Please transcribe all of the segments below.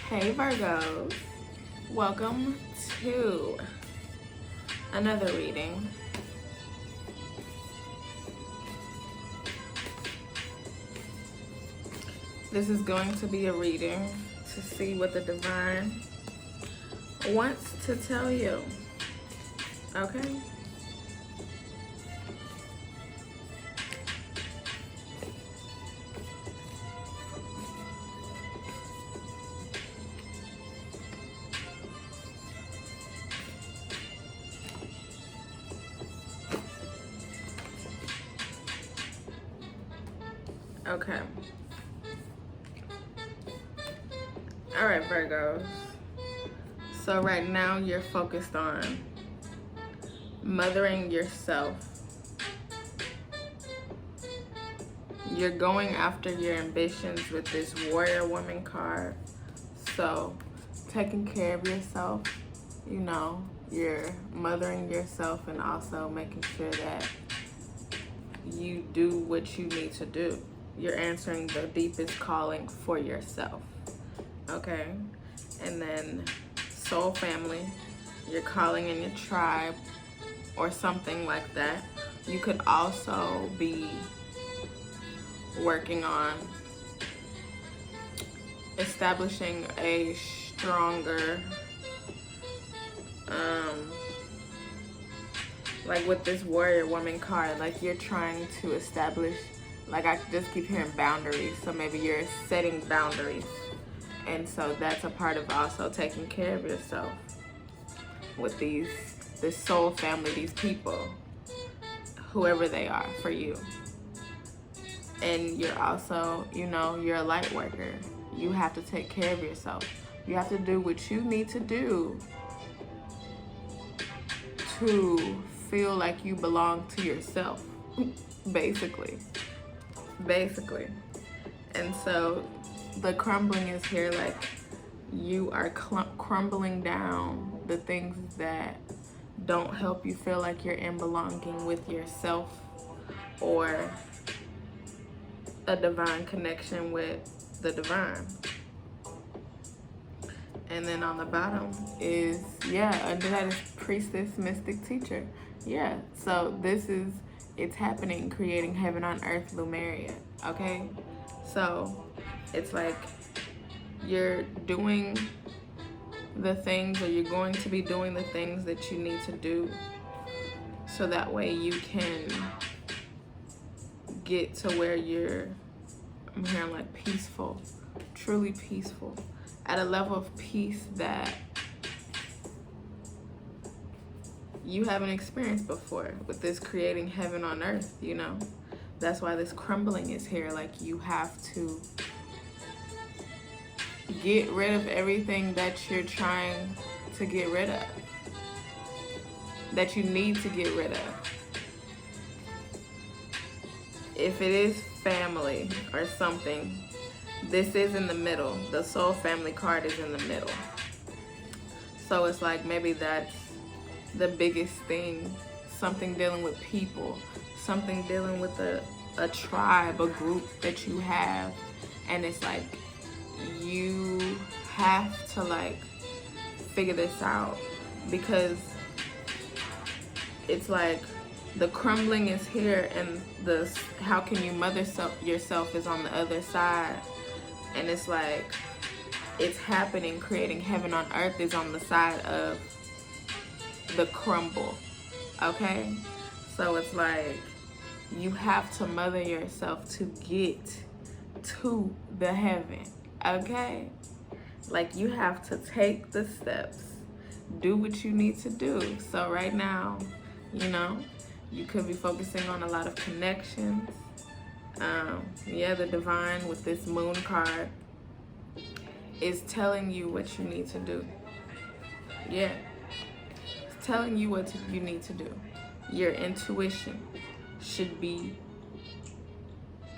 Hey Virgos, welcome to another reading. This is going to be a reading to see what the divine wants to tell you, okay? Okay. All right, Virgos. So right now you're focused on mothering yourself. You're going after your ambitions with this warrior woman card. So taking care of yourself, you know, you're mothering yourself and also making sure that you do what you need to do. You're answering the deepest calling for yourself, okay? And then soul family, you're calling in your tribe or something like that. You could also be working on establishing a stronger, like with this warrior woman card, like you're trying to establish, like I just keep hearing boundaries, so maybe you're setting boundaries. And so that's a part of also taking care of yourself with this soul family, these people, whoever they are for you. And you're also, you know, you're a light worker. You have to take care of yourself. You have to do what you need to do to feel like you belong to yourself, basically. And so the crumbling is here, like you are crumbling down the things that don't help you feel like you're in belonging with yourself or a divine connection with the divine. And then on the bottom is, under that is priestess, mystic, teacher. Yeah, so it's happening, creating heaven on earth, Lumeria, okay? So it's like you're doing the things, or you're going to be doing the things that you need to do, so that way you can get to where I'm hearing like peaceful, truly peaceful, at a level of peace that you haven't experienced before, with this creating heaven on earth, you know? That's why this crumbling is here. Like you have to get rid of everything that you're trying to get rid of, that you need to get rid of. If it is family or something, this is in the middle. The soul family card is in the middle. So it's like maybe that's the biggest thing, something dealing with people, something dealing with a tribe, a group that you have, and it's like you have to like figure this out, because it's like the crumbling is here and the how can you mother yourself is on the other side. And it's like it's happening, creating heaven on earth is on the side of the crumble, okay? So it's like you have to mother yourself to get to the heaven, okay? Like you have to take the steps, do what you need to do. So right now, you know, you could be focusing on a lot of connections. The divine with this moon card is telling you what you need to do. Yeah, it's telling you what you need to do. Your intuition should be,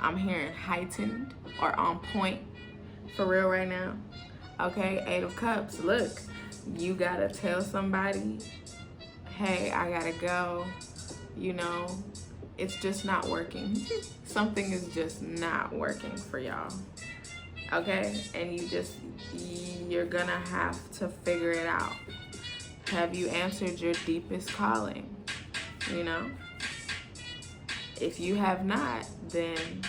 I'm hearing, heightened or on point for real right now. Okay, 8 of Cups. Look, you gotta tell somebody, hey, I gotta go. You know, it's just not working. Something is just not working for y'all. okay? And you're gonna have to figure it out. Have you answered your deepest calling? You know? If you have not, then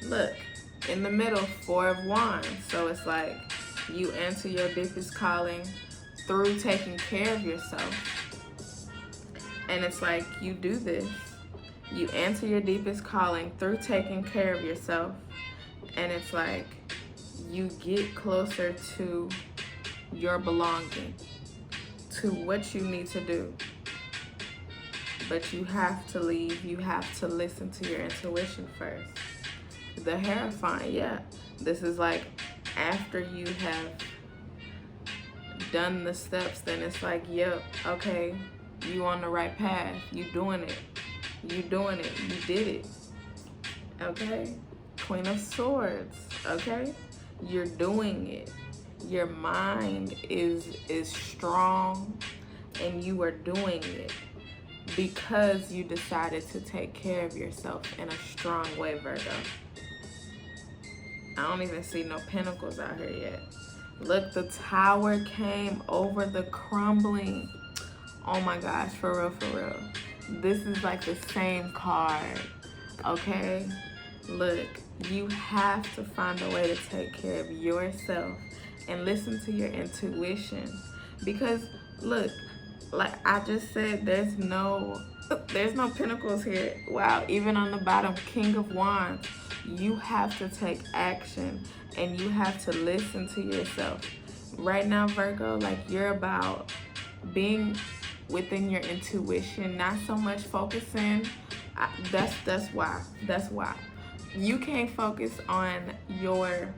look, in the middle, 4 of Wands. So it's like you answer your deepest calling through taking care of yourself. And it's like you do this. You answer your deepest calling through taking care of yourself. And it's like you get closer to your belonging, to what you need to do. But you have to leave. You have to listen to your intuition first. The Hierophant, yeah. This is like after you have done the steps, then it's like, yep, okay, you on the right path. You doing it. You doing it. You did it. Okay? Queen of Swords, okay? You're doing it. Your mind is strong, and you are doing it because you decided to take care of yourself in a strong way, Virgo. I don't even see no pentacles out here yet. Look, the Tower came over the crumbling. Oh my gosh, for real, for real. This is like the same card, okay? Look, you have to find a way to take care of yourself and listen to your intuition. Because, look, like I just said, there's no pentacles here. Wow, even on the bottom, King of Wands. You have to take action and you have to listen to yourself. Right now, Virgo, like you're about being within your intuition, not so much focusing. That's why. You can't focus on your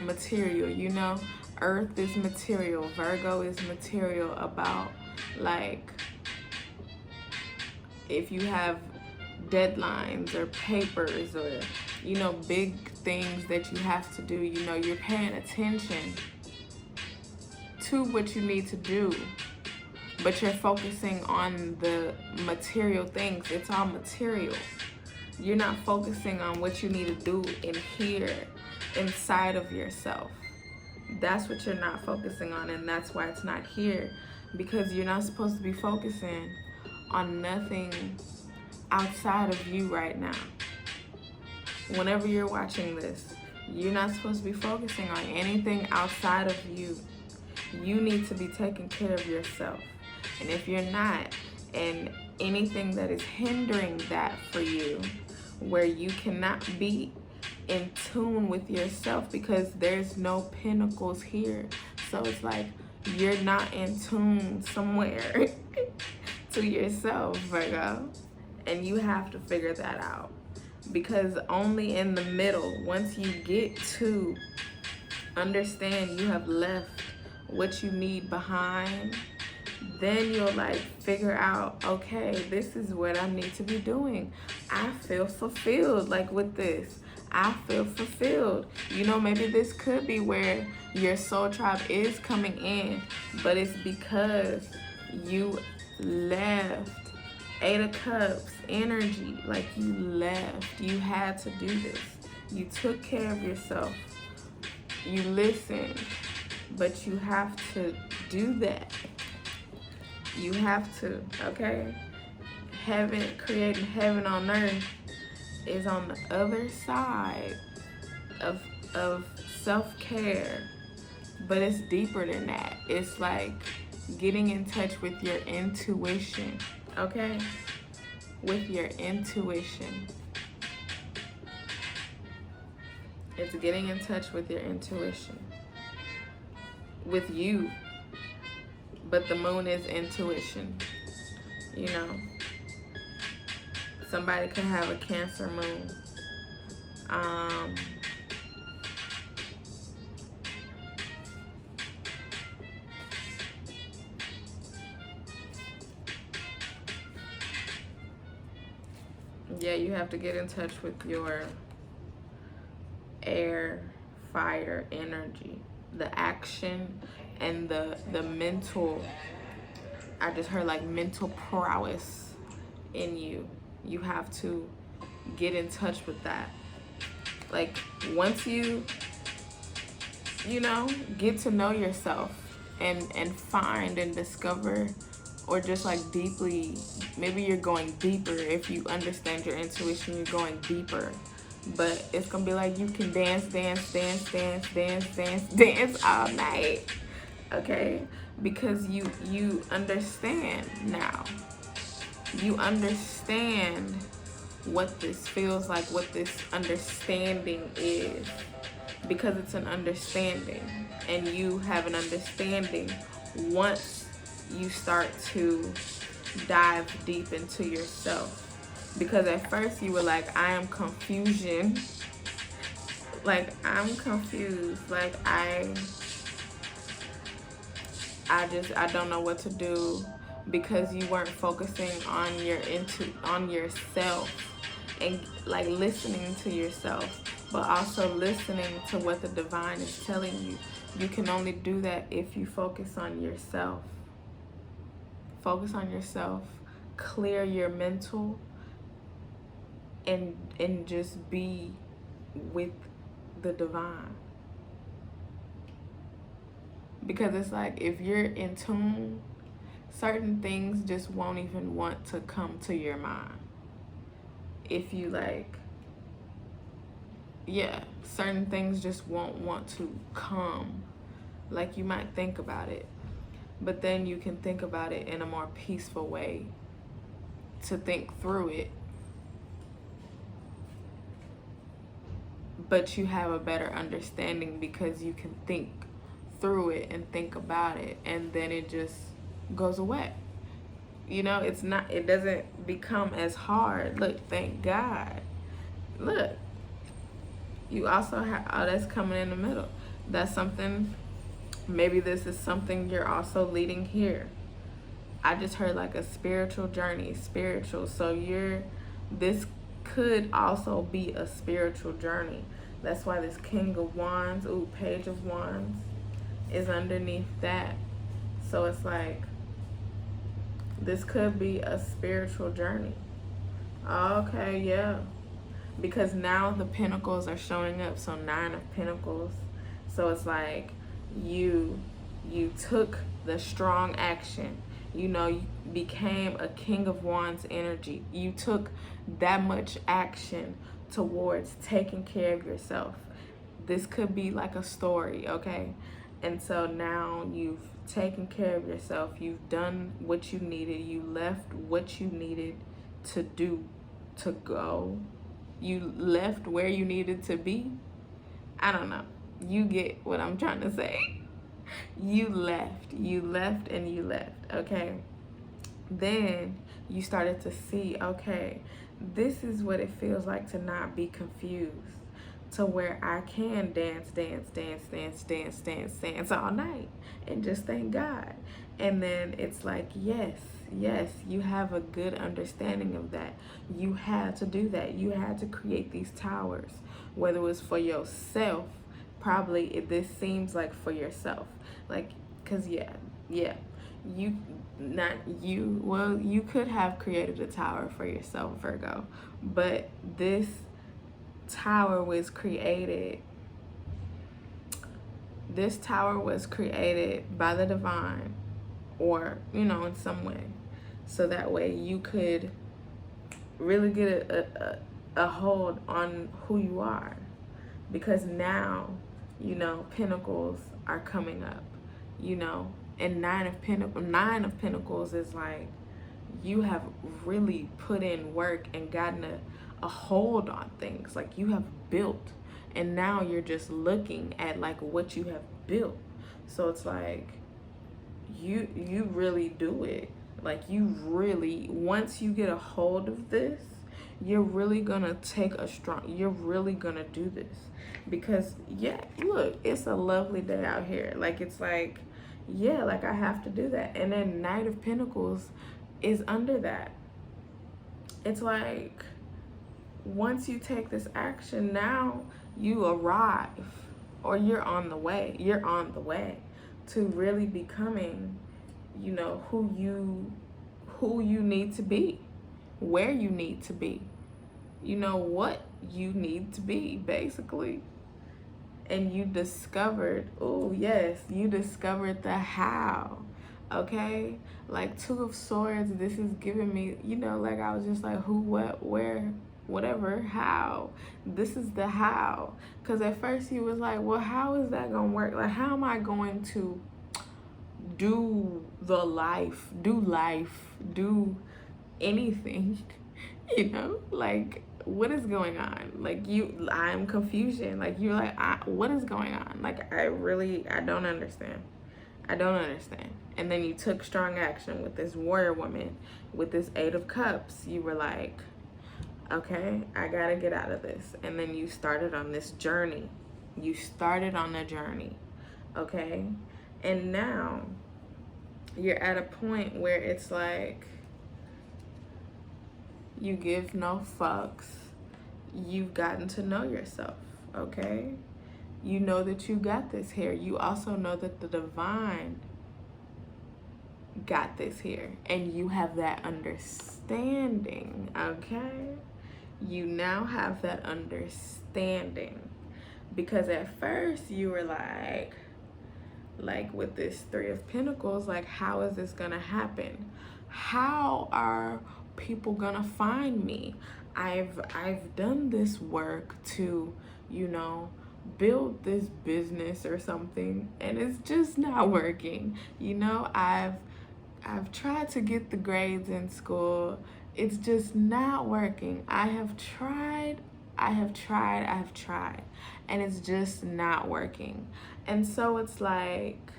material, you know? Earth is material. Virgo is material about like if you have deadlines or papers or, you know, big things that you have to do, you know, you're paying attention to what you need to do, but you're focusing on the material things. It's all material. You're not focusing on what you need to do in here, inside of yourself. That's what you're not focusing on, and that's why it's not here, because you're not supposed to be focusing on nothing outside of you right now. Whenever you're watching this, you're not supposed to be focusing on anything outside of you. You need to be taking care of yourself. And if you're not, and anything that is hindering that for you, where you cannot be in tune with yourself, because there's no pentacles here. So it's like you're not in tune somewhere to yourself, Virgo. And you have to figure that out. Because only in the middle, once you get to understand you have left what you need behind, then you'll like figure out, okay, this is what I need to be doing. I feel fulfilled, like with this. I feel fulfilled. You know, maybe this could be where your soul tribe is coming in, but it's because you left. 8 of Cups energy, like you left. You had to do this. You took care of yourself. You listened, but you have to do that. You have to, okay? Heaven, creating heaven on earth is on the other side of self-care, but it's deeper than that. It's like getting in touch with your intuition, okay? With your intuition. It's getting in touch with your intuition. With you. But the moon is intuition, you know? Somebody could have a Cancer moon. Yeah, you have to get in touch with your air, fire energy, the action and the mental. I just heard like mental prowess in you. You have to get in touch with that. Like, once you get to know yourself and find and discover, or just like deeply, maybe you're going deeper. If you understand your intuition, you're going deeper. But it's gonna be like you can dance all night, okay? Because you understand now. You understand what this feels like, what this understanding is, because it's an understanding, and you have an understanding once you start to dive deep into yourself. Because at first you were like, I am confusion, like I'm confused, like I don't know what to do, because you weren't focusing on yourself, and like listening to yourself, but also listening to what the divine is telling you. You can only do that if you focus on yourself. Focus on yourself, clear your mental, and just be with the divine. Because it's like, if you're in tune, certain things just won't even want to come to your mind. If you like, certain things just won't want to come. Like, you might think about it, but then you can think about it in a more peaceful way to think through it. But you have a better understanding because you can think through it and think about it, and then it just goes away. It doesn't become as hard. Look, thank God. Look, you also have, that's coming in the middle. That's something, maybe this is something you're also leading here. I just heard like a spiritual journey, spiritual. So this could also be a spiritual journey. That's why this King of Wands, Page of Wands is underneath that. So it's like, this could be a spiritual journey. Okay, yeah. Because now the Pentacles are showing up. So 9 of Pentacles. So it's like you took the strong action. You became a King of Wands energy. You took that much action towards taking care of yourself. This could be like a story, okay? And so now you've taken care of yourself. You've done what you needed. You left what you needed to do, to go. You left where you needed to be. I don't know. You get what I'm trying to say. You left, and you left, okay? Then you started to see, okay, this is what it feels like to not be confused, to where I can dance all night and just thank God. And then it's like, yes, you have a good understanding of that. You had to do that. You had to create these towers, whether it was for yourself. Probably this seems like for yourself, like, because you could have created a tower for yourself, Virgo, but this tower was created by the divine, or in some way, so that way you could really get a hold on who you are. Because now Pentacles are coming up, and 9 of Pentacles is like, you have really put in work and gotten a hold on things. Like, you have built, and now you're just looking at like what you have built. So it's like, you really do it. Like, you really, once you get a hold of this, you're really gonna you're really gonna do this. Because look, it's a lovely day out here. Like, it's like, like, I have to do that. And then Knight of Pentacles is under that. It's like, once you take this action, now you arrive, or you're on the way to really becoming, who you need to be, where you need to be, what you need to be, basically. And you discovered, oh yes, you discovered the how. Okay? Like Two of Swords, this is giving me, like I was just like, who, what, where, whatever, how. This is the how. Because at first he was like, well, how is that going to work? Like, how am I going to do do anything? Like, what is going on? Like, I'm confusion. Like, you're like, what is going on? Like, I don't understand. I don't understand. And then you took strong action with this warrior woman, with this 8 of Cups. You were like, okay, I gotta get out of this. And then you started on this journey. You started on the journey, okay? And now you're at a point where it's like, you give no fucks. You've gotten to know yourself, okay? You know that you got this here. You also know that the divine got this here. And you have that understanding, okay? You now have that understanding. Because at first you were like with this 3 of Pentacles, like, how is this gonna happen? How are people gonna find me? I've done this work to, build this business or something, and it's just not working. I've tried to get the grades in school. It's just not working. I have tried, and it's just not working. And so it's like,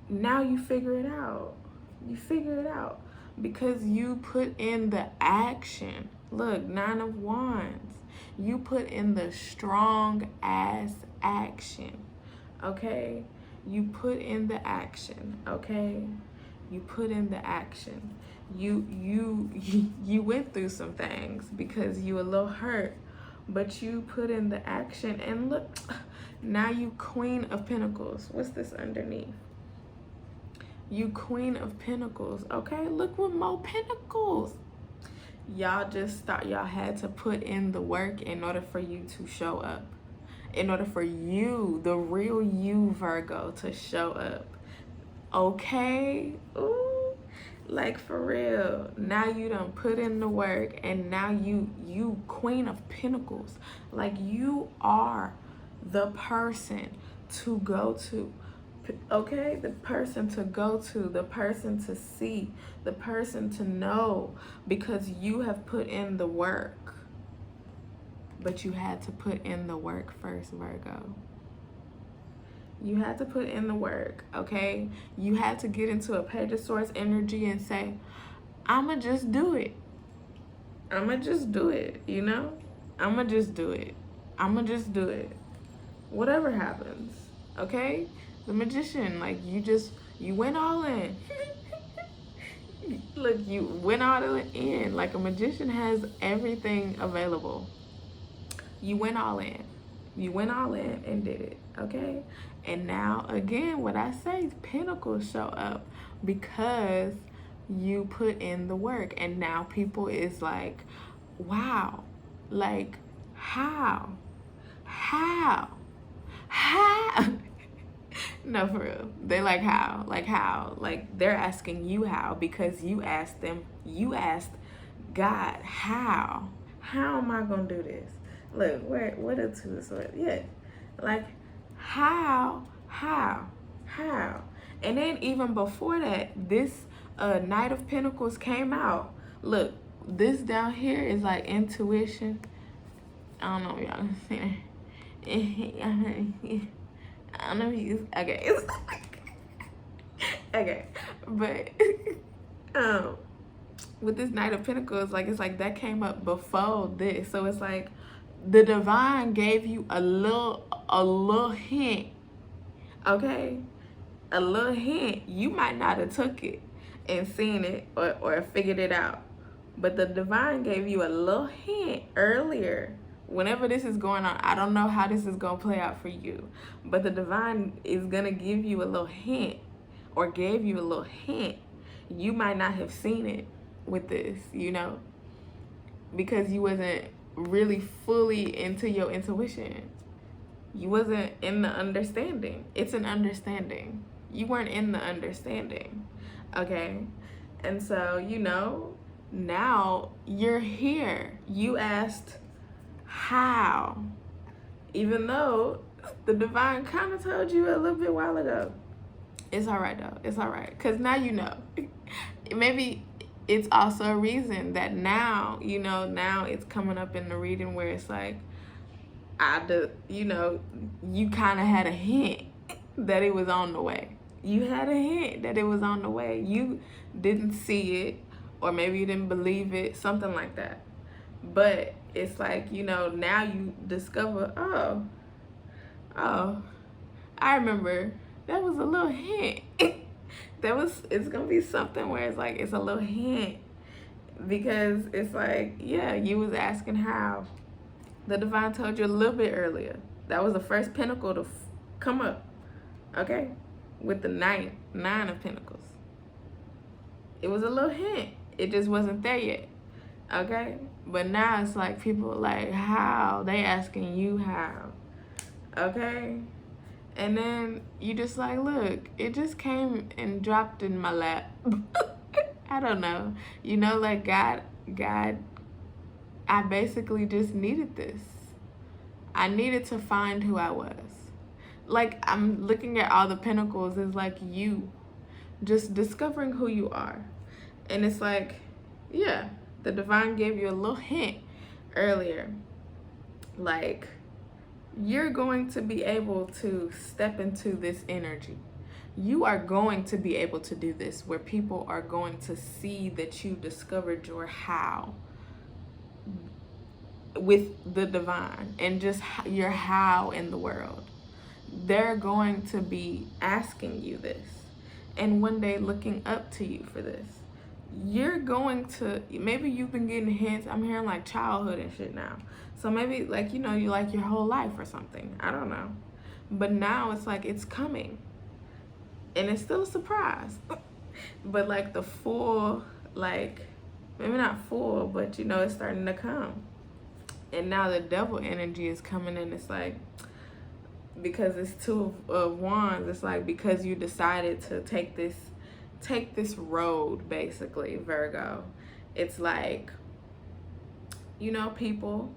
now you figure it out. You figure it out because you put in the action. Look, 9 of Wands. You put in the strong ass action, okay? You put in the action, okay? You put in the action. You went through some things because you were a little hurt, but you put in the action, and look, now you Queen of Pentacles. What's this underneath? You Queen of Pentacles, okay? Look with more pentacles. Y'all just thought y'all had to put in the work in order for you to show up. In order for you, the real you, Virgo, to show up. Okay? Ooh, like for real. Now you done put in the work, and now you Queen of Pentacles. Like, you are the person to go to. Okay, the person to go to, the person to see, the person to know, because you have put in the work. But you had to put in the work first, Virgo. You had to put in the work, okay? You had to get into a Page of Swords energy and say, I'ma just do it. I'ma just do it, I'ma just do it. I'ma just do it. Whatever happens, okay? The Magician, like, you went all in. Look, you went all in. Like, a magician has everything available. You went all in. You went all in and did it, okay? And now, again, what I say is pentacles show up because you put in the work. And now people is like, wow, like, how? No, for real. They like, how? Like, how? Like, they're asking you how because you asked them, you asked God, how? How am I going to do this? Look, what are 2 of Swords? Yeah. Like, how? And then even before that, this Knight of Pentacles came out. Look, this down here is like intuition. I don't know if y'all can see it. I don't know if you, okay. Okay, but with this Knight of Pentacles, like, it's like that came up before this. So it's like the divine gave you a little hint, okay? A little hint. You might not have took it and seen it or figured it out, but the divine gave you a little hint earlier. Whenever this is going on, I don't know how this is going to play out for you, but the divine is going to give you a little hint, or gave you a little hint. You might not have seen it with this, because you wasn't really fully into your intuition. You wasn't in the understanding. It's an understanding. You weren't in the understanding. Okay? And so, you know, now you're here. You asked how. Even though the divine kind of told you a little bit while ago. It's all right though. It's all right. Because now you know. Maybe it's also a reason that now, you know, now it's coming up in the reading where it's like, you know, you kind of had a hint that it was on the way. You had a hint that it was on the way. You didn't see it, or maybe you didn't believe it, something like that. But it's like, you know, now you discover, oh, I remember that was a little hint. It's gonna be something where it's like, it's a little hint, because it's like, yeah, you was asking how. The divine told you a little bit earlier. That was the first pentacle to come up, okay? With the nine of pentacles. It was a little hint. It just wasn't there yet, okay? But now it's like people are like, how? They asking you how, okay? And then you just like, look, it just came and dropped in my lap. I don't know. You know, like God, I basically just needed this. I needed to find who I was. Like, I'm looking at all the pentacles, it's like you just discovering who you are. And it's like, yeah, the divine gave you a little hint earlier. Like, you're going to be able to step into this energy. You are going to be able to do this where people are going to see that you discovered your how with the divine and just your how in the world. They're going to be asking you this and one day looking up to you for this. You're going to, maybe you've been getting hints. I'm hearing like childhood and shit now. So maybe like, you know, you like your whole life or something. I don't know. But now it's like it's coming. And it's still a surprise. But like the full, like, maybe not full, but you know, it's starting to come. And now the devil energy is coming in. It's like, because it's two of wands, it's like because you decided to take this road, basically, Virgo. It's like, you know, people,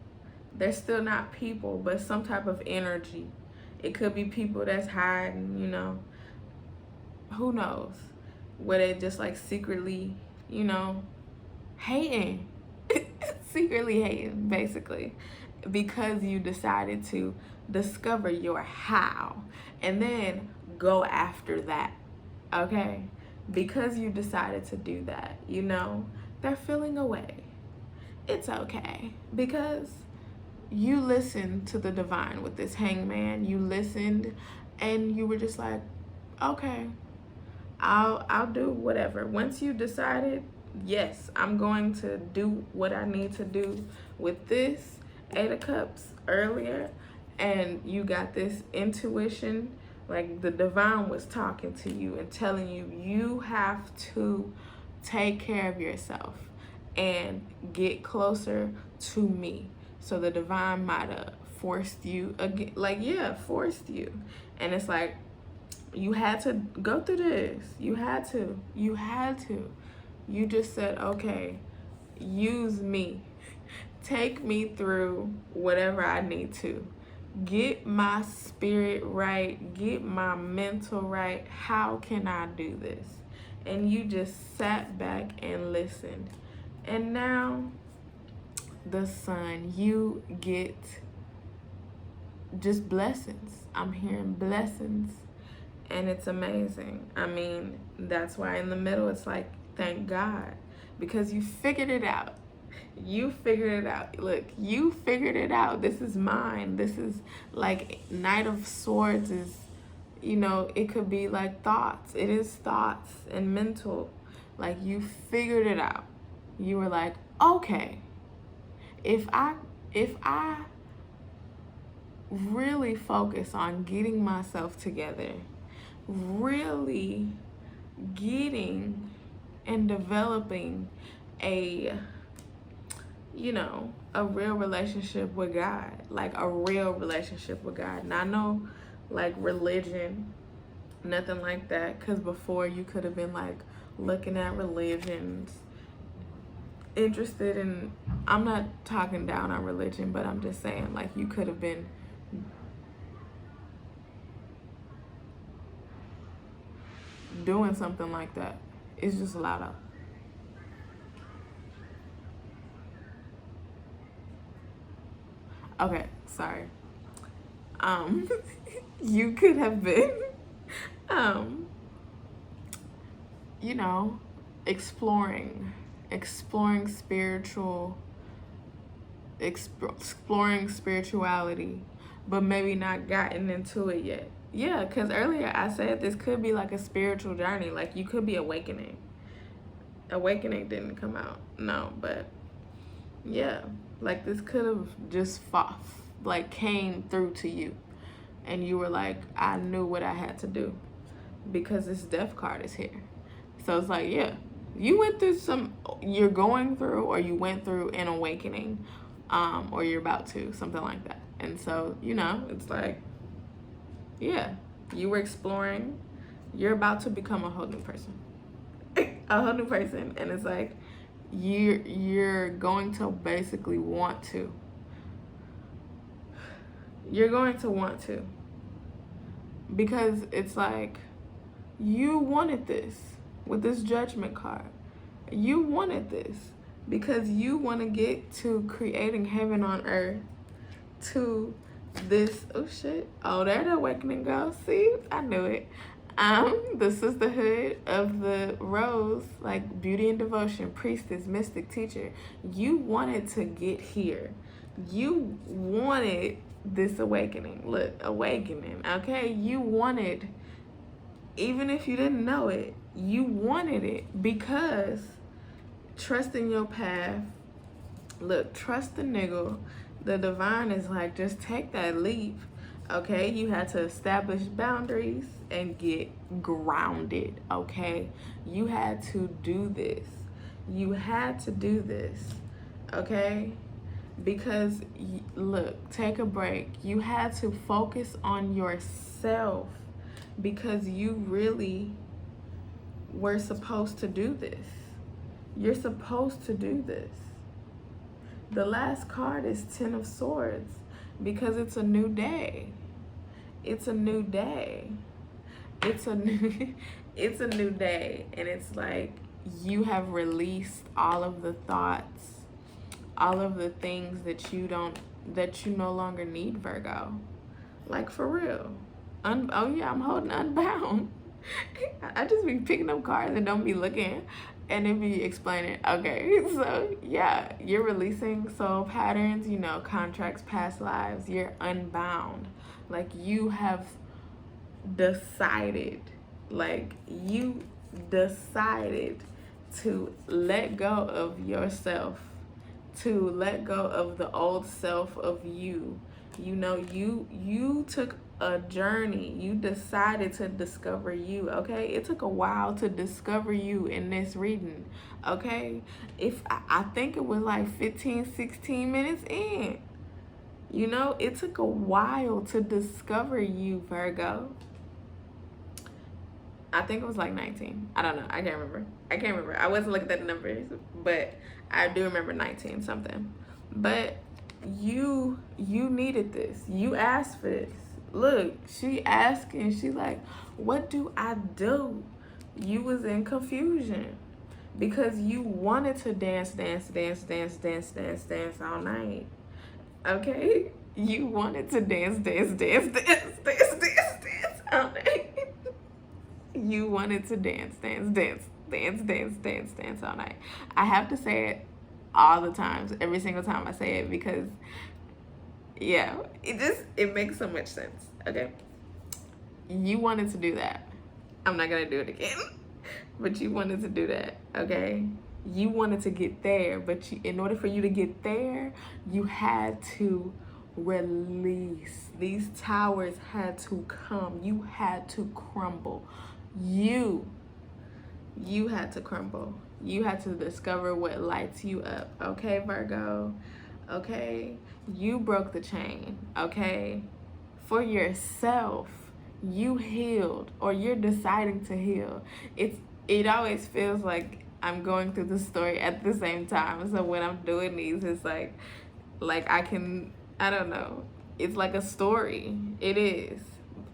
they're still not people, but some type of energy. It could be people that's hiding, you know, who knows, where they just like secretly, you know, hating. Secretly hating, basically, because you decided to discover your how and then go after that, okay? Because you decided to do that, you know, they're feeling away. It's okay, because you listened to the divine with this hangman. You listened and you were just like, okay, I'll do whatever. Once you decided, yes, I'm going to do what I need to do with this Eight of Cups earlier, and you got this intuition, like the divine was talking to you and telling you, you have to take care of yourself and get closer to me. So the divine might have forced you again, like, yeah, forced you. And it's like, you had to go through this. You had to. You just said, okay, use me. Take me through whatever I need to. Get my spirit right. Get my mental right. How can I do this? And you just sat back and listened. And now, the sun, you get just blessings. I'm hearing blessings. And it's amazing. I mean, that's why in the middle it's like, thank God, because you figured it out. You figured it out. Look, you figured it out. This is mine. This is like Knight of Swords is, you know, it could be like thoughts. It is thoughts and mental. Like, you figured it out. You were like, okay, if I really focus on getting myself together, really getting and developing a you know, a real relationship with God, like a real relationship with God. Not no like religion, nothing like that. Because before you could have been like looking at religions, interested in, I'm not talking down on religion, but I'm just saying like you could have been doing something like that. It's just loud out. Okay, sorry. Um, you could have been, um, you know, exploring exploring spirituality, but maybe not gotten into it yet. Yeah, because earlier I said this could be like a spiritual journey. Like you could be awakening. Awakening didn't come out, no, but yeah, like this could have just like came through to you, and you were like, I knew what I had to do because this death card is here. So it's like, yeah, you went through you're going through, or you went through an awakening, or you're about to, something like that. And so, you know, it's like, yeah, you were exploring, you're about to become a whole new person. A whole new person. And it's like, you're going to basically want to. You're going to want to. Because it's like, you wanted this with this judgment card. You wanted this because you want to get to creating heaven on earth, to this, oh shit, oh, there the awakening goes. See, I knew it. The sisterhood of the rose, like beauty and devotion, priestess, mystic, teacher. You wanted to get here. You wanted this awakening. Look, awakening, okay? You wanted, even if you didn't know it, you wanted it because trust in your path. Look, trust the nigga. The divine is like, just take that leap. Okay, you had to establish boundaries and get grounded. Okay, you had to do this. You had to do this. Okay, because look, take a break. You had to focus on yourself because you really were supposed to do this. You're supposed to do this. The last card is Ten of Swords because it's a new day. It's a new day. It's a new it's a new day, and it's like you have released all of the thoughts, all of the things that you no longer need, Virgo. Like for real. Oh yeah, I'm holding Unbound. I just be picking up cards and don't be looking, and it be explaining. Okay, so yeah, you're releasing soul patterns, you know, contracts, past lives. You're unbound. Like you have decided, to let go of yourself, to let go of the old self of you. You know, you took a journey. You decided to discover you, okay? It took a while to discover you in this reading, okay? I think it was like 15, 16 minutes in. You know, it took a while to discover you, Virgo. I think it was like 19. I don't know. I can't remember. I wasn't looking at the numbers, but I do remember 19 something. But you needed this. You asked for this. Look, she asked and she like, what do I do? You was in confusion because you wanted to dance all night. Okay? You wanted to dance all night. You wanted to dance all night. I have to say it all the times, every single time I say it, because yeah, it makes so much sense. Okay, you wanted to do that. I'm not gonna do it again. But you wanted to do that. Okay, you wanted to get there, but in order for you to get there, you had to release. These towers had to come. You had to crumble. You You had to crumble. You had to discover what lights you up. Okay, Virgo? Okay? You broke the chain. Okay? For yourself. You healed, or you're deciding to heal. It always feels like I'm going through the story at the same time. So when I'm doing these, it's like I don't know. It's like a story. It is.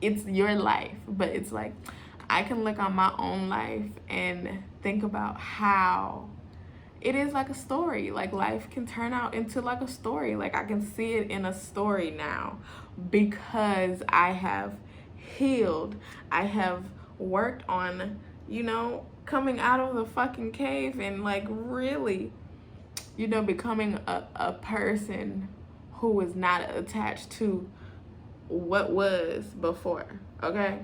It's your life, but it's like I can look on my own life and think about how it is like a story. Like life can turn out into like a story. Like I can see it in a story now because I have healed. I have worked on, coming out of the fucking cave and like really, becoming a person who is not attached to what was before. Okay?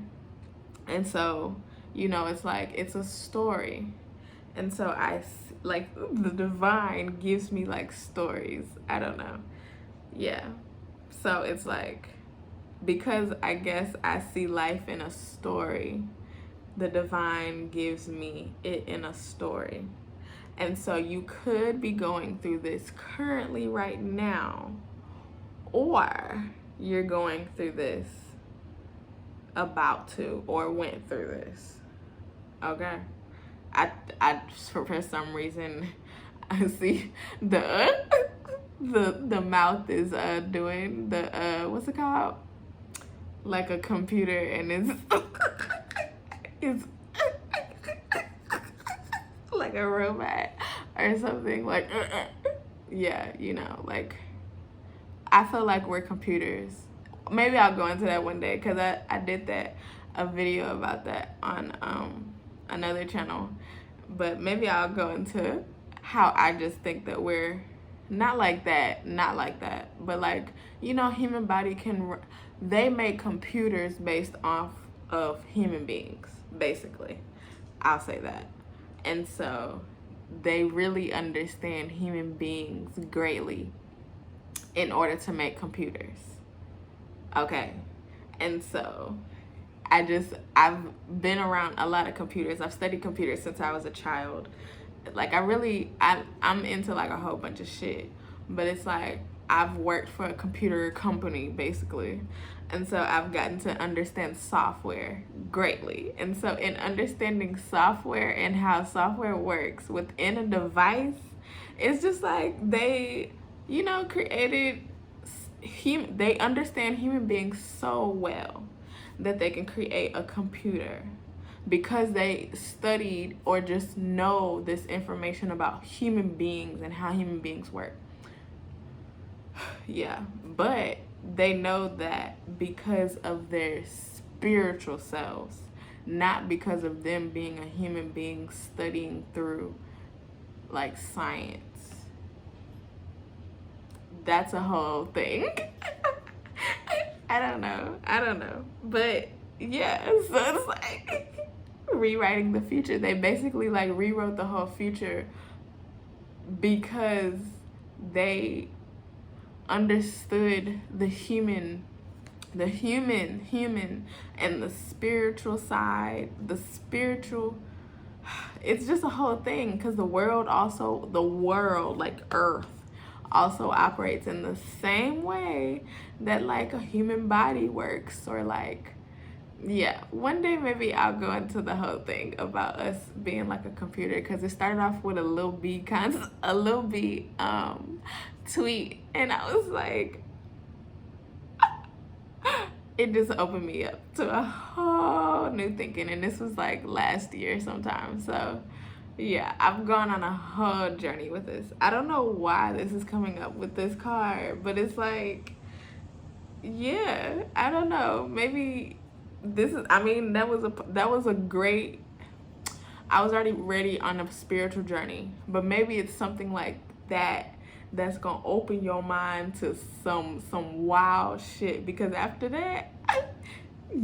And so, it's like, it's a story. And so like, the divine gives me like stories. I don't know. Yeah. So it's like, because I guess I see life in a story, the divine gives me it in a story. And so you could be going through this currently right now, or you're going through this about to, or went through this. Okay? I for some reason I see the mouth is doing the what's it called? Like a computer, and it's like a robot or something, like yeah, like I feel like we're computers. Maybe I'll go into that one day, because I did a video about that on another channel. But maybe I'll go into how I just think that we're not like that, but like, human body they make computers based off of human beings, basically. I'll say that. And so they really understand human beings greatly in order to make computers. Okay. And so I've been around a lot of computers. I've studied computers since I was a child. Like I'm into like a whole bunch of shit. But it's like I've worked for a computer company, basically. And so I've gotten to understand software greatly. And so in understanding software and how software works within a device, it's just like they, created, they understand human beings so well that they can create a computer because they studied or just know this information about human beings and how human beings work. Yeah, but they know that because of their spiritual selves, not because of them being a human being studying through like science. That's a whole thing. I don't know. But yeah, so it's like rewriting the future. They basically like rewrote the whole future because they understood the human and the spiritual side, it's just a whole thing, because the world, like Earth, also operates in the same way that like a human body works. Or like, yeah, one day maybe I'll go into the whole thing about us being like a computer, because it started off with a little B tweet, and I was like, it just opened me up to a whole new thinking. And this was like last year sometime. So yeah, I've gone on a whole journey with this. I don't know why this is coming up with this card, but it's like, yeah, I don't know. Maybe this is, that was a great, I was already ready on a spiritual journey, but maybe it's something like that's gonna open your mind to some wild shit, because after that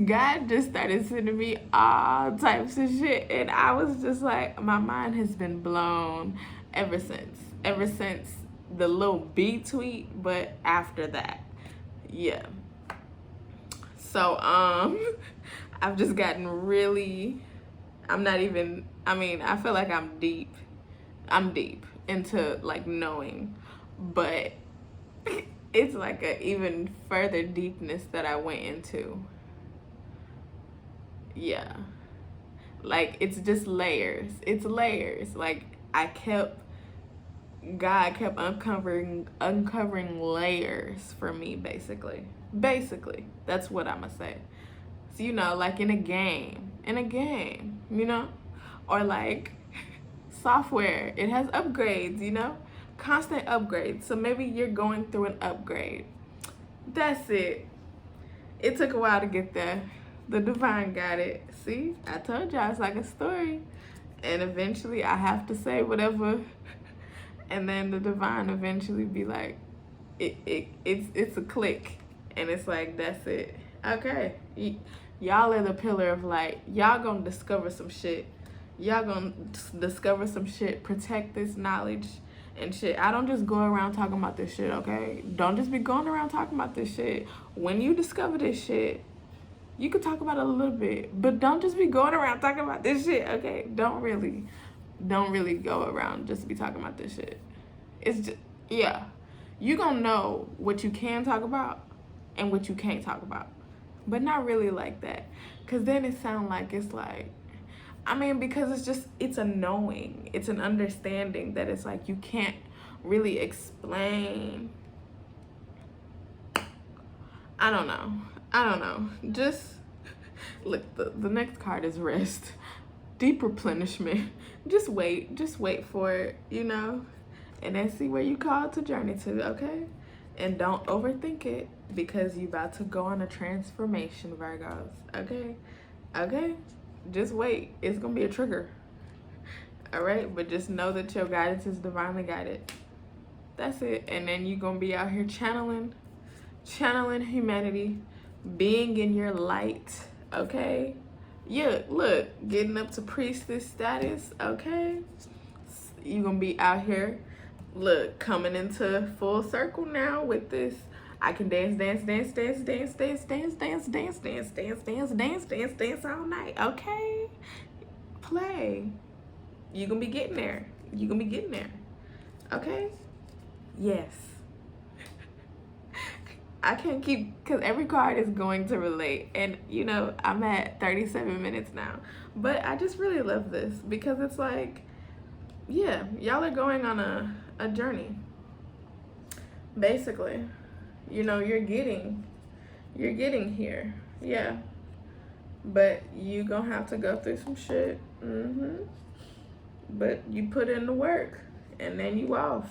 God just started sending me all types of shit, and I was just like, my mind has been blown ever since the little B tweet. But after that, yeah, so I've just gotten really, I'm not even, I mean, I feel like I'm deep. I'm deep into like knowing, but it's like a even further deepness that I went into. Yeah. Like it's just layers. It's layers. Like God kept uncovering layers for me, basically. Basically, that's what I'ma say. So, you know, like in a game, you know, or like software, it has upgrades, you know, constant upgrades. So maybe you're going through an upgrade. That's it. It took a while to get there. The divine got it. See, I told y'all it's like a story, and eventually I have to say whatever, and then the divine eventually be like, it's a click, and it's like that's it. Okay, y'all are the pillar of light. Y'all gonna discover some shit. Y'all gonna discover some shit. Protect this knowledge and shit. I don't just go around talking about this shit, okay? Don't just be going around talking about this shit. When you discover this shit, you could talk about it a little bit, but don't just be going around talking about this shit, okay? Don't really go around just be talking about this shit. It's just, yeah. You gonna know what you can talk about and what you can't talk about, but not really like that, because then it sounds like it's like, I mean, because it's a knowing, it's an understanding that it's like you can't really explain. I don't know. Just look, the next card is rest, deep replenishment. Just wait for it, you know, and then see where you call to journey to, okay? And don't overthink it, because you about to go on a transformation, Virgos, okay? Okay? Just wait. It's gonna be a trigger. All right? But just know that your guidance is divinely guided. That's it. And then you're gonna be out here channeling humanity, being in your light, okay? Yeah, look, getting up to priestess status, okay? You're gonna be out here, look, coming into full circle now with this. I can dance all night, okay? Play. You're gonna be getting there. Okay? Yes. I can't keep, because every card is going to relate. And, you know, I'm at 37 minutes now. But I just really love this, because it's like, yeah, y'all are going on a journey. Basically. You know, you're getting here. Yeah. But you gonna have to go through some shit. But you put in the work, and then you off.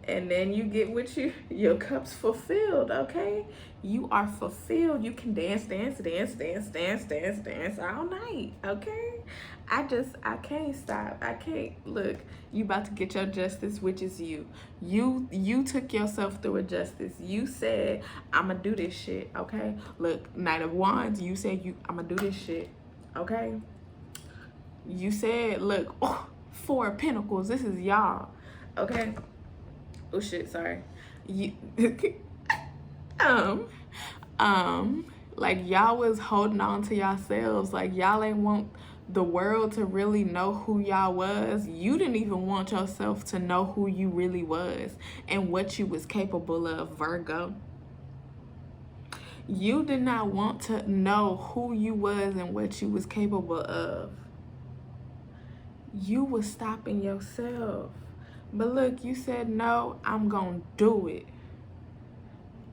And then you get what your cup's fulfilled, okay? You are fulfilled. You can dance all night, okay? I can't stop. I can't. Look, you about to get your justice, which is you. You took yourself through a justice. You said, I'ma do this shit, okay? Look, Knight of Wands, you said I'ma do this shit, okay? You said, look, Four of Pentacles, this is y'all, okay? Oh shit, sorry. You like y'all was holding on to yourselves, like y'all ain't want the world to really know who y'all was. You didn't even want yourself to know who you really was and what you was capable of, Virgo. You did not want to know who you was and what you was capable of. You was stopping yourself. But look, you said, no, I'm gonna do it.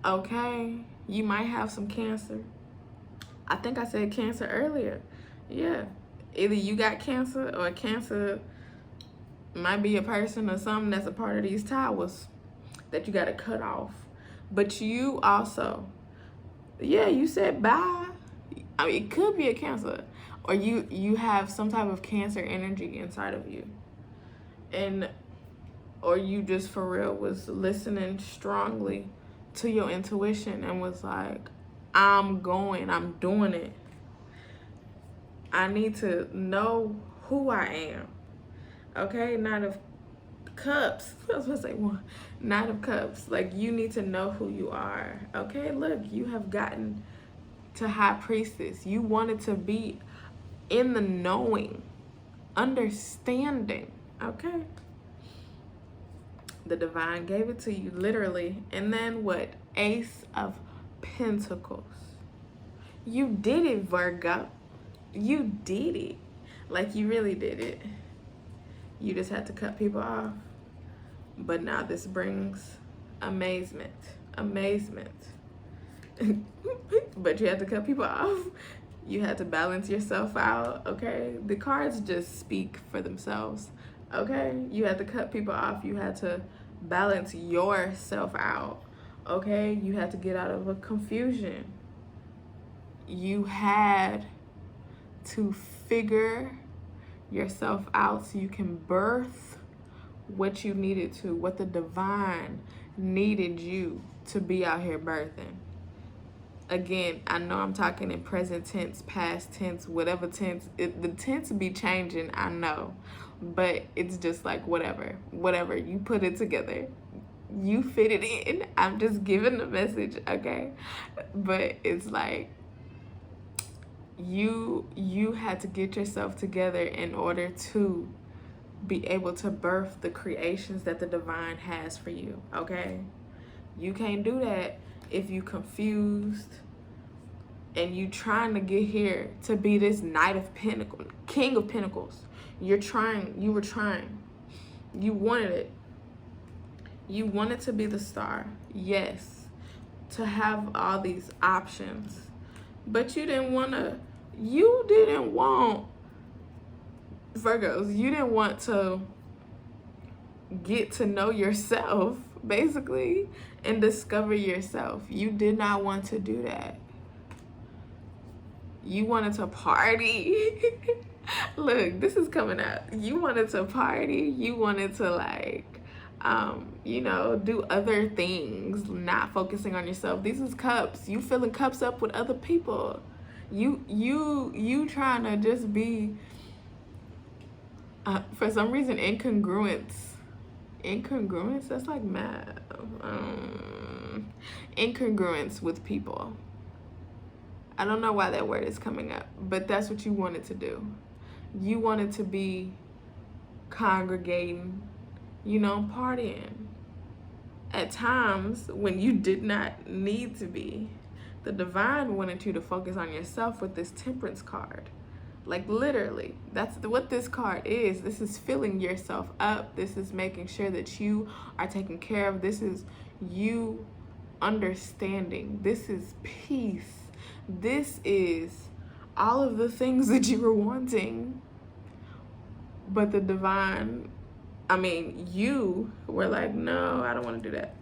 Okay? You might have some cancer. I think I said cancer earlier. Yeah. Either you got cancer, or cancer might be a person or something that's a part of these towers that you gotta cut off. But you also, yeah, you said bye. I mean, it could be a cancer. Or you have some type of cancer energy inside of you. Or you just for real was listening strongly to your intuition and was like, I'm doing it. I need to know who I am. Okay, Knight of Cups. I was gonna say one. Knight of Cups. Like, you need to know who you are. Okay, look, you have gotten to High Priestess. You wanted to be in the knowing. understanding, okay? The divine gave it to you, literally. And then what? Ace of Pentacles. You did it, Virgo. You did it. Like, you really did it. You just had to cut people off. But now this brings amazement. Amazement. But you had to cut people off. You had to balance yourself out, okay? The cards just speak for themselves, okay? You had to cut people off. You had to balance yourself out, okay? You had to get out of a confusion. You had to figure yourself out so you can birth what you needed to, what the divine needed you to be out here birthing. Again, I know I'm talking in present tense, past tense, whatever tense. The tense be changing, I know. But it's just like whatever. You put it together. You fit it in. I'm just giving the message, okay? But it's like you had to get yourself together in order to be able to birth the creations that the divine has for you, okay? You can't do that if you confused and you trying to get here to be this Knight of Pentacles, King of Pentacles. You were trying. You wanted it. You wanted to be the star, yes, to have all these options. But you didn't want, Virgos, you didn't want to get to know yourself, basically, and discover yourself. You did not want to do that. You wanted to party. Look, this is coming up. You wanted to party. You wanted to, like, do other things, not focusing on yourself. These is cups. You filling cups up with other people. You trying to just be, for some reason, incongruence, that's like math. Incongruence with people. I don't know why that word is coming up, but that's what you wanted to do. You wanted to be congregating, partying at times when you did not need to be. The divine wanted you to focus on yourself with this Temperance card. Like, literally, that's what this card is. This is filling yourself up. This is making sure that you are taken care of. This is you understanding. This is peace. This is all of the things that you were wanting. But the divine, you were like, no, I don't want to do that.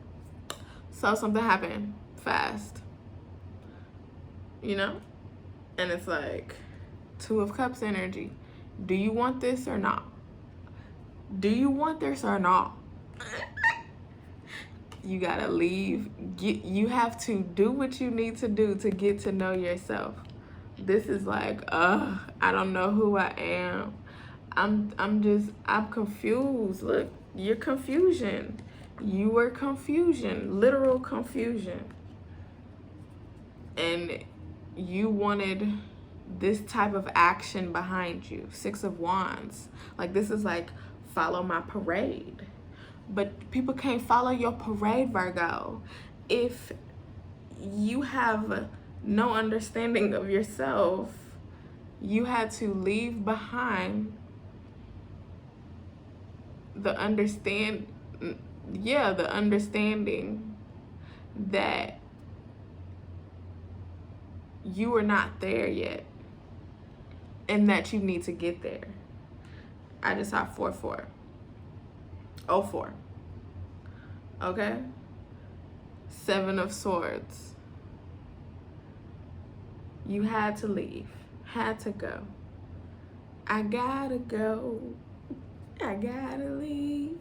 So something happened fast, and it's like Two of Cups energy. Do you want this or not? Do you want this or not? You gotta leave. You have to do what you need to do to get to know yourself. This is like, I don't know who I am. I'm confused. Look, you're confusion. You were confusion, literal confusion. And you wanted this type of action behind you. Six of Wands. Like, this is like, follow my parade. But people can't follow your parade, Virgo. If you have no understanding of yourself, you had to leave behind the understanding that you are not there yet and that you need to get there. I just saw 4-4. 04. Okay? 7 of Swords. You had to leave. Had to go. I gotta go. I gotta leave.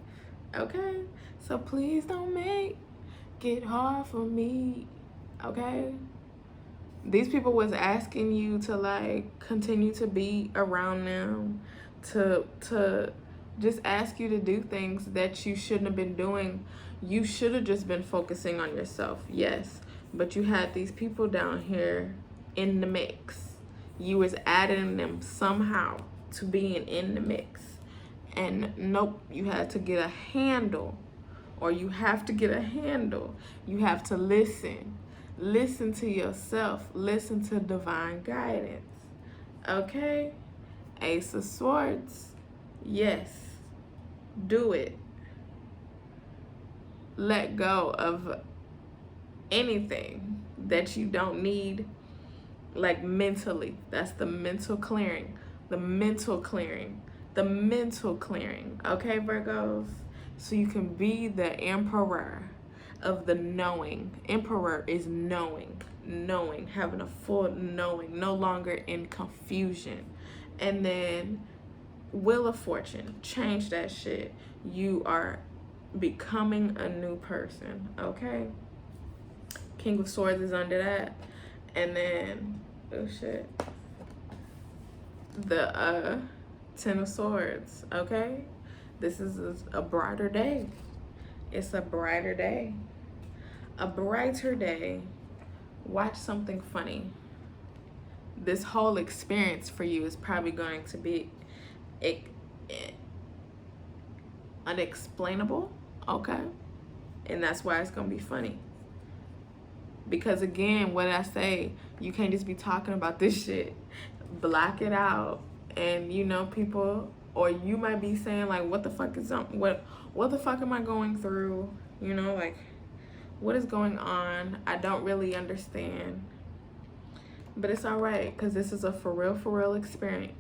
Okay? So please don't make it hard for me. Okay? These people was asking you to, like, continue to be around them, to just ask you to do things that you shouldn't have been doing. You should have just been focusing on yourself, yes. But you had these people down here in the mix. You was adding them somehow. to being in the mix. And nope, you had to get a handle, or you have to get a handle. You have to listen. Listen to yourself. Listen to divine guidance. Okay? Ace of Swords. Yes. Do it. Let go of anything that you don't need, like mentally. That's the mental clearing. The mental clearing. The mental clearing. Okay, Virgos? So you can be the emperor of the knowing. Emperor is knowing. Knowing. Having a full knowing. No longer in confusion. And then Wheel of Fortune. Change that shit. You are becoming a new person. Okay? King of Swords is under that. And then, oh shit, the Ten of Swords. Okay? This is a brighter day. It's a brighter day. A brighter day. Watch something funny. This whole experience for you is probably going to be unexplainable. Okay? And that's why it's going to be funny. Because again, what I say, you can't just be talking about this shit. Block it out. And you know, people, or you might be saying like, what the fuck is what the fuck am I going through? You know, like, what is going on? I don't really understand. But it's all right, because this is a for real experience.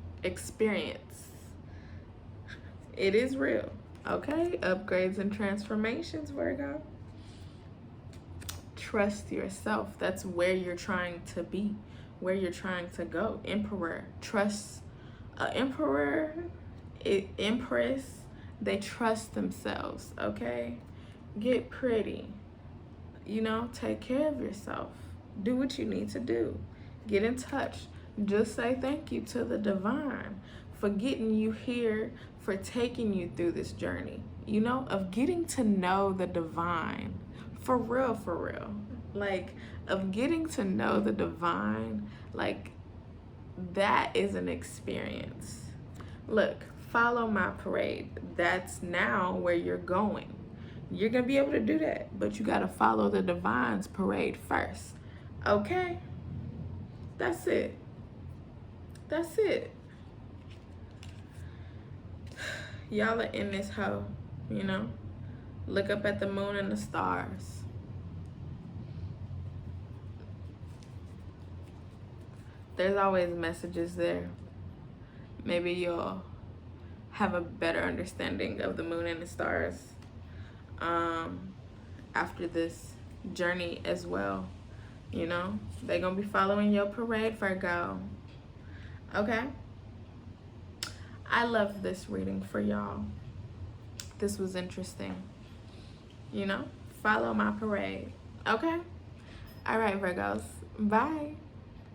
It is real. Okay? Upgrades and transformations, Virgo. Trust yourself. That's where you're trying to be, where you're trying to go. Emperor. Trust. Emperor, Empress, they trust themselves. Okay? Get pretty. You know, take care of yourself. Do what you need to do. Get in touch. Just say thank you to the divine for getting you here, for taking you through this journey, you know, of getting to know the divine. For real, for real. Like, of getting to know the divine, like, that is an experience. Look, follow my parade. That's now where you're going. You're going to be able to do that, but you got to follow the divine's parade first. Okay? That's it. That's it. Y'all are in this hoe, you know? Look up at the moon and the stars. There's always messages there. Maybe you'll have a better understanding of the moon and the stars after this journey as well. You know, they're going to be following your parade, Virgo. Okay? I love this reading for y'all. This was interesting. You know, follow my parade. Okay? All right, Virgos. Bye.